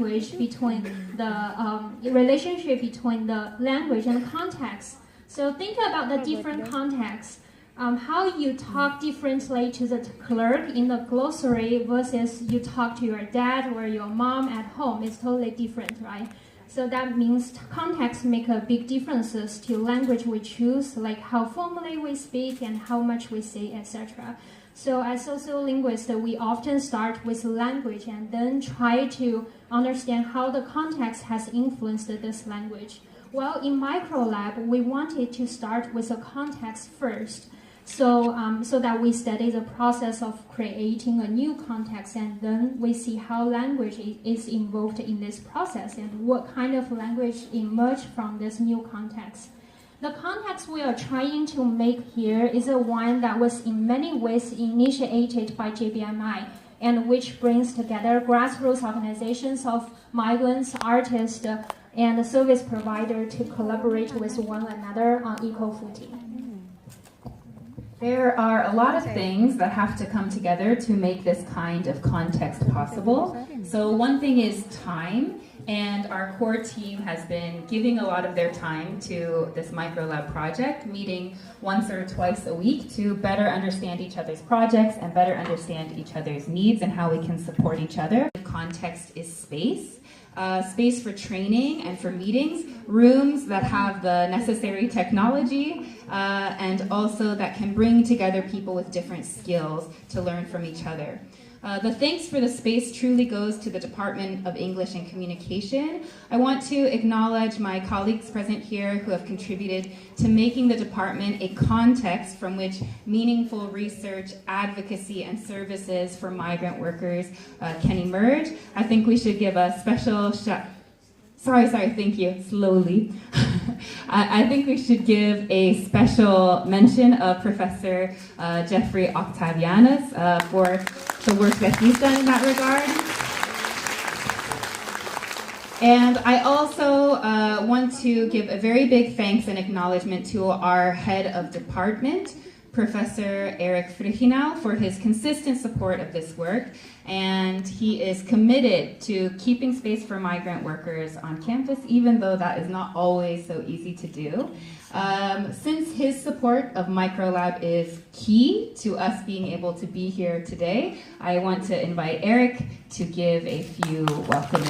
language between the relationship between the language and context. So think about the different contexts. How you talk differently to the clerk in the grocery versus you talk to your dad or your mom at home is totally different, right? So that means context make a big differences to language we choose, like how formally we speak and how much we say, etc. So as sociolinguists, we often start with language and then try to understand how the context has influenced this language. Well, in IMicrolep, we wanted to start with a context first. So that we study the process of creating a new context, and then we see how language is involved in this process and what kind of language emerged from this new context. The context we are trying to make here is a one that was in many ways initiated by Jbmi, and which brings together grassroots organizations of migrants, artists, and service providers to collaborate with one another on equal footing. There are a lot of things that have to come together to make this kind of context possible. So one thing is time, and our core team has been giving a lot of their time to this IMicrolep project, meeting once or twice a week to better understand each other's projects and better understand each other's needs and how we can support each other. The context is space. Space for training and for meetings, rooms that have the necessary technology, and also that can bring together people with different skills to learn from each other. The thanks for the space truly goes to the Department of English and Communication. I want to acknowledge my colleagues present here who have contributed to making the department a context from which meaningful research, advocacy, and services for migrant workers can emerge. I think we should give a special shout. Thank you, slowly. I think we should give a special mention of Professor Jeffrey Octavianus for the work that he's done in that regard. And I also want to give a very big thanks and acknowledgement to our head of department, Professor Eric Frichinau, for his consistent support of this work, and he is committed to keeping space for migrant workers on campus, even though that is not always so easy to do. Since his support of IMicrolep is key to us being able to be here today, I want to invite Eric to give a few welcome